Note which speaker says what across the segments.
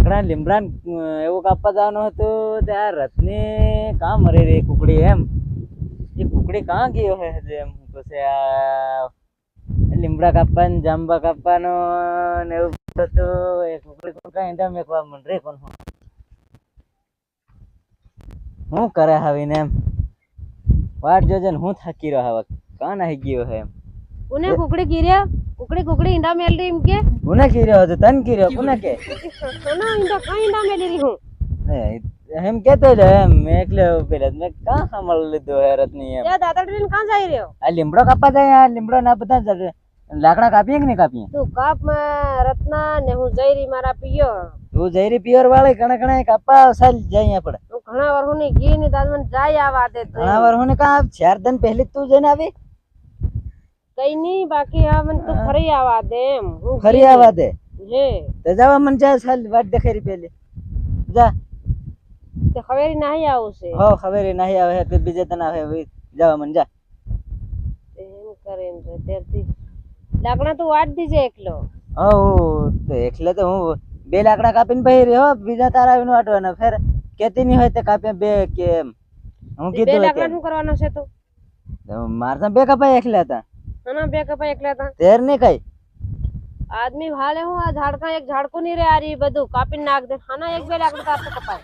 Speaker 1: લાકડા લીમડા એવું કાપવા જવાનું હતું ત્યાં રથની કાં મરી રહી કુકડી એમ એ કુકડી કાં ગયો હે એમ પછી આ લીમડા કાપવાનું જાંબા કાપવાનું ને એવું હતું એ કુકડી કોણ કાંઈ ઈંડા મેકવા મન રે કોણ હું કરે આવીને એમ વાટ જોજે ને હું થાકી રહ્યો હવે કાં નાહી ગયો હે એમ
Speaker 2: ઉને કુકડી કીર્યા કુકડી ઈંડા મેલ રહી એમ કે
Speaker 1: કોને કીર્યો હતો તને કીર્યો કોને કે
Speaker 2: સોના ઈંડા કઈ ઈંડા મેલી રહી હું
Speaker 1: એમ કેતો જ એમ મેં એકલે પેલા મેં કાં સાંભળ લીધો હે રથની એમ
Speaker 2: તે દાદા ટ્રેન કાં જઈ રહ્યો
Speaker 1: આ લીમડો કાપવા જાય આ લીમડો ના બધા લાકડા કાપીએ કે નહીં કાપીએ
Speaker 2: તું કાપ રત્ના ને હું જઈ રહી મારા પિયો
Speaker 1: તું જઈ રહી પિયર વાળી ઘણા ઘણા કાપવા સાલ જાય આપણે
Speaker 2: હું ઘણા વાર હું ની ગી ની દાદ મને જાય આવા દે
Speaker 1: ઘણા વાર હું ને કા 4 દિન પહેલી તું જઈને આવી
Speaker 2: કઈ ની બાકી આ મને તું ફરી આવા દે એમ હું
Speaker 1: ફરી આવા દે
Speaker 2: હે
Speaker 1: તે જવા મન જા સાલ વાટ દેખાઈ રહી પેલી જા
Speaker 2: તે ખવેરી નહીં આવશે
Speaker 1: હો ખબર નહીં આવે કે બીજે તને આવે જવા મન જા
Speaker 2: એમ કરીને તેરથી લાકડા તું વાટ દીજે એકલો
Speaker 1: હો તો એકલે તો હું 2 લાકડા કાપીને પહેરી રહ્યો બીજા તારા આવીને વાટવાના ફેર કેતી નહીં હોય તે કાપ્યા 2 કે એમ હું
Speaker 2: બે
Speaker 1: કીધું
Speaker 2: લાકડા શું કરવાનો છે તું
Speaker 1: માર તો 2 કપાય એકલા હતા
Speaker 2: ના બે કપા એકલા હતા
Speaker 1: તેર નહીં કઈ
Speaker 2: આદમી ભાલે હું આ ઝાડકા એક ઝાડકું નહીં રે આ રી બધું કાપીને નાખ દે ખાના 1-2 લાકડા તાર તો કપાય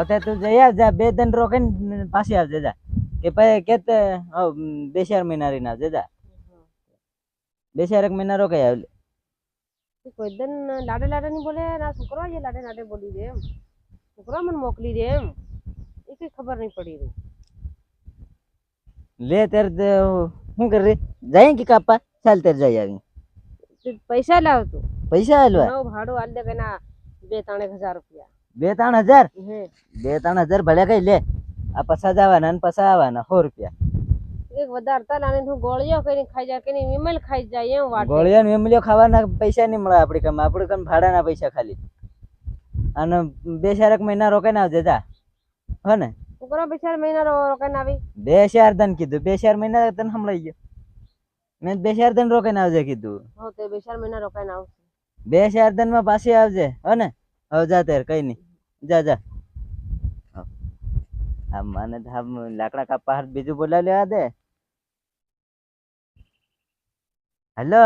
Speaker 1: હવે તું જઈ આવ જા 2 દિન રોકાઈને પાછી આવજે જા કે પછી કેતે 2-4 મહિના રહીને આવજે જા 2-4 મહિના રોકાઈ આવ
Speaker 2: કોઈ દન લાડે લાડે ની બોલે ના છોકરો જે લાડે લાડે બોલી દે એમ છોકરો મને મોકલી દે એમ એ કઈ ખબર નહીં પડી રહી
Speaker 1: લે તેર શું કરી જાય કે કાપા ચાલ તેર જઈ આવી
Speaker 2: પૈસા લાવ તું
Speaker 1: પૈસા હાલવા
Speaker 2: નવ ભાડું હાલ દે કે ના 2-3 હજાર રૂપિયા
Speaker 1: 2-3 હજાર
Speaker 2: હે
Speaker 1: 2-3 હજાર ભલે કઈ લે આ પસા જવાના ને પસા આવવાના 100 રૂપિયા
Speaker 2: એક વધારતા લાને હું ગોળીઓ કરીને ખાઈ જાય કે વિમલ ખાઈ જાય એમ વાત
Speaker 1: ગોળિયા ને વિમલ્યો ખાવાના પૈસા નહીં મળે આપડી કામ આપડે કામ ભાડાના પૈસા ખાલી અને 2-4 મહિના રોકાઈને આવજે જા હો ને
Speaker 2: છોકરા 2-4 મહિના રોકાઈને આવી
Speaker 1: 2-4 દિન કીધું 2-4 મહિના તને સંભળાઈ ગયો મેં 2-4 દિન રોકાઈને આવજે કીધું
Speaker 2: હો તે 2-4 મહિના રોકાઈને આવશે
Speaker 1: 2-4 દિન માં પાછી આવજે હો ને હવે જા તેર કઈ નહીં જા જા આ મને લાકડા કાપવા હાથ બીજું બોલાવી લેવા દે હેલો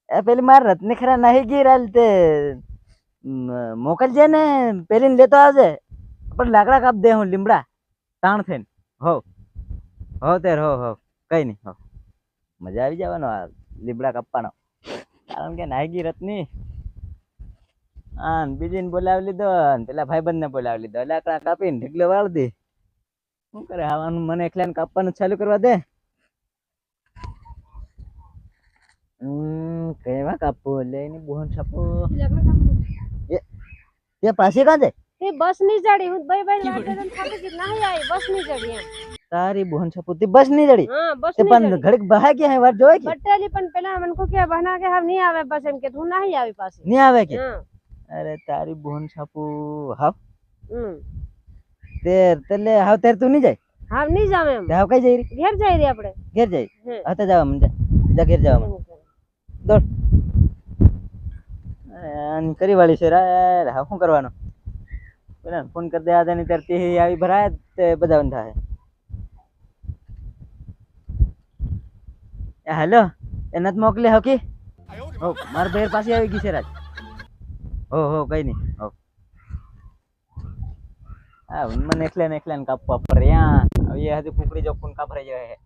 Speaker 1: એ પેલી માર રત્ની ખરા નાહી ગઈ રાલ તે મોકલજે ને પેલી લેતો આવજે પણ લાકડા કાપ દે હું લીમડા તાણ થઈને હો હો તેર હો હો કઈ નહીં હો મજા આવી જવાનો આ લીમડા કાપવાનો કારણ કે નાહી ગઈ રત્ની હા બીજીને બોલાવી લીધો ને પેલા ભાઈબંધને બોલાવી લીધો લાકડા કાપીને ઢીકલો વાળી દે શું કરે આવવાનું મને એકલાને કાપવાનું ચાલુ કરવા દે કેવા કાપવું લઈને બોહન છાપો એ પાછી કાં જાય
Speaker 2: તે બસ ની ચડી હું ભાઈ ભાઈ વાટે તને થાકી ગઈ નહીં આવી બસ ની ચડી એમ
Speaker 1: તારી બોહન છાપો તે બસ નહીં ચડી
Speaker 2: હા બસ
Speaker 1: તે
Speaker 2: ની
Speaker 1: પણ ઘડીક બહાય કે હે વાત જોઈ કે
Speaker 2: બટેલી પણ પેલા મને કો કે બહના કે હમ નહીં આવે બસ એમ કે તું નહીં આવી પાછી
Speaker 1: નહીં આવે કે
Speaker 2: હા
Speaker 1: અરે તારી બોહન છાપો હાવ
Speaker 2: હમ
Speaker 1: તેર તેલે હાવ તેર તું નહીં જાય
Speaker 2: હા નહીં જાવ એમ
Speaker 1: હાવ કઈ જઈ રહી
Speaker 2: ઘેર જઈ રહી આપણે
Speaker 1: ઘેર જાય
Speaker 2: હે
Speaker 1: હતા જવા મને જા ઘેર જવા મને દોડ આની કરી વાળી છે રે હા શું કરવાનું પેલા ફોન કરી દે આદે ની તરતી આવી ભરાય તે બધા થાય હેલો એને જ મોકલે હકી હો માર બેર પાસે આવી ગઈ છે રાજ હો હો કઈ નહીં હો હા મને એકલે ને કાપવા પડે હવે એ હજી કુકડી જો કોણ કાપરાઈ જાય